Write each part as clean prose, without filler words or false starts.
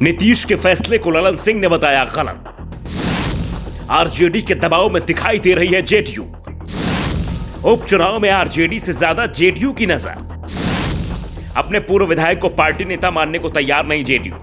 नीतीश के फैसले को ललन सिंह ने बताया गलत। आरजेडी के दबाव में दिखाई दे रही है जेडीयू। उपचुनाव में आरजेडी से ज्यादा जेडीयू की नजर। अपने पूर्व विधायक को पार्टी नेता मानने को तैयार नहीं जेडीयू।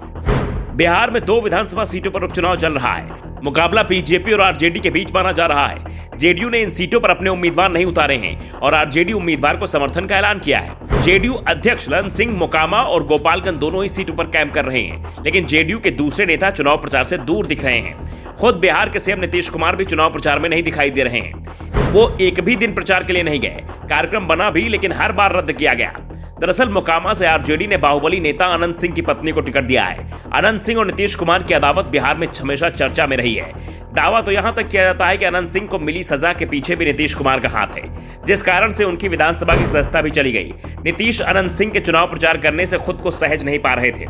बिहार में 2 विधानसभा सीटों पर उपचुनाव चल रहा है। मुकाबला बीजेपी और आरजेडी के बीच माना जा रहा है। जेडीयू ने इन सीटों पर अपने उम्मीदवार नहीं उतारे हैं और आरजेडी उम्मीदवार को समर्थन का ऐलान किया है। जेडीयू अध्यक्ष ललन सिंह मोकामा और गोपालगंज दोनों ही सीटों पर कैंप कर रहे हैं, लेकिन जेडीयू के दूसरे नेता चुनाव प्रचार से दूर दिख रहे हैं। खुद बिहार के सीएम नीतीश कुमार भी चुनाव प्रचार में नहीं दिखाई दे रहे हैं। वो एक भी दिन प्रचार के लिए नहीं गए। कार्यक्रम बना भी, लेकिन हर बार रद्द किया गया। दरअसल मोकामा से आरजेडी ने बाहुबली नेता अनंत सिंह की पत्नी को टिकट दिया है। अनंत सिंह और नीतीश कुमार की अदावत बिहार में हमेशा चर्चा में रही है। दावा तो यहां तक किया जाता है कि अनंत सिंह को मिली सजा के पीछे भी नीतीश कुमार का हाथ है, जिस कारण से उनकी विधानसभा की सदस्यता भी चली गई। नीतीश अनंत सिंह के चुनाव प्रचार करने से खुद को सहज नहीं पा रहे थे,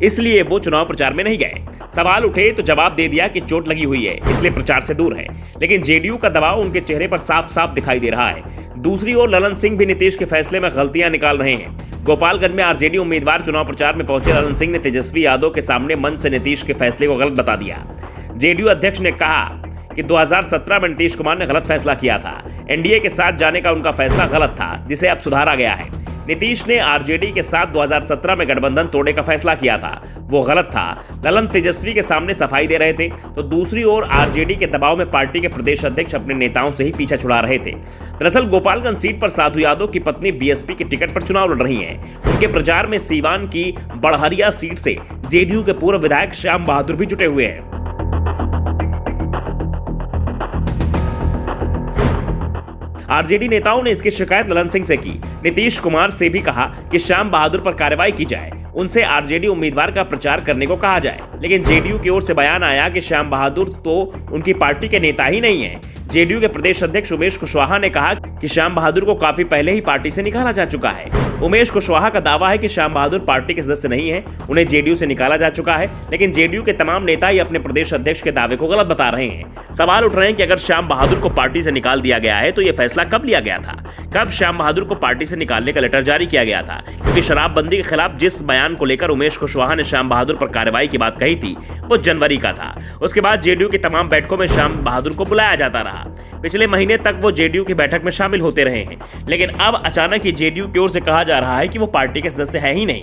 इसलिए वो चुनाव प्रचार में नहीं गए। सवाल उठे तो जवाब दे दिया कि चोट लगी हुई है, इसलिए प्रचार से दूर है। लेकिन जेडीयू का दबाव उनके चेहरे पर साफ साफ दिखाई दे रहा है। दूसरी ओर ललन सिंह भी नीतीश के फैसले में गलतियां निकाल रहे हैं। गोपालगंज में आरजेडी उम्मीदवार चुनाव प्रचार में पहुंचे ललन सिंह ने तेजस्वी यादव के सामने मंच से नीतीश के फैसले को गलत बता दिया। जेडीयू अध्यक्ष ने कहा कि 2017 में नीतीश कुमार ने गलत फैसला किया था। एनडीए के साथ जाने का उनका फैसला गलत था, जिसे अब सुधारा गया है। नीतीश ने आरजेडी के साथ 2017 में गठबंधन तोड़ने का फैसला किया था, वो गलत था। ललन तेजस्वी के सामने सफाई दे रहे थे, तो दूसरी ओर आरजेडी के दबाव में पार्टी के प्रदेश अध्यक्ष अपने नेताओं से ही पीछा छुड़ा रहे थे। दरअसल गोपालगंज सीट पर साधु यादव की पत्नी बीएसपी के टिकट पर चुनाव लड़ रही हैं। उनके प्रचार में सीवान की बड़हरिया सीट से जेडीयू के पूर्व विधायक श्याम बहादुर भी जुटे हुए हैं। आरजेडी नेताओं ने इसकी शिकायत ललन सिंह से की। नीतीश कुमार से भी कहा कि श्याम बहादुर पर कार्रवाई की जाए, उनसे आरजेडी उम्मीदवार का प्रचार करने को कहा जाए। लेकिन जेडीयू की ओर से बयान आया कि श्याम बहादुर तो उनकी पार्टी के नेता ही नहीं है। जेडीयू के प्रदेश अध्यक्ष उमेश कुशवाहा ने कहा कि श्याम बहादुर को काफी पहले ही पार्टी से निकाला जा चुका है। उमेश कुशवाहा का दावा है कि श्याम बहादुर पार्टी के सदस्य नहीं है, उन्हें जेडीयू से निकाला जा चुका है। लेकिन जेडीयू के तमाम नेता ही अपने प्रदेश अध्यक्ष के दावे को गलत बता रहे हैं। सवाल उठ रहे हैं कि अगर श्याम बहादुर को पार्टी से निकाल दिया गया है तो यह फैसला कब लिया गया था? कब श्याम बहादुर को पार्टी से निकालने का लेटर जारी किया गया था? क्योंकि शराबबंदी के खिलाफ जिस बयान को लेकर उमेश कुशवाहा ने श्याम बहादुर पर कार्रवाई की बात कही थी, वो जनवरी का था। उसके बाद जेडीयू की तमाम बैठकों में श्याम बहादुर को बुलाया जाता रहा। पिछले महीने तक वो जेडीयू की बैठक में शामिल होते रहे हैं, लेकिन अब अचानक ही जेडीयू की ओर से कहा जा रहा है कि वो पार्टी के सदस्य है ही नहीं।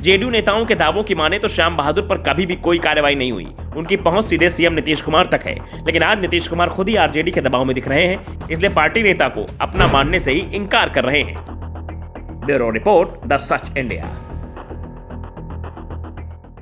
जेडीयू नेताओं के दावों की माने तो श्याम बहादुर पर कभी भी कोई कार्रवाई नहीं हुई। उनकी पहुंच सीधे सीएम नीतीश कुमार तक है। लेकिन आज नीतीश कुमार खुद ही आरजेडी के दबाव में दिख रहे हैं, इसलिए पार्टी नेता को अपना मानने से ही इनकार कर रहे हैं। Bureau report, the such India.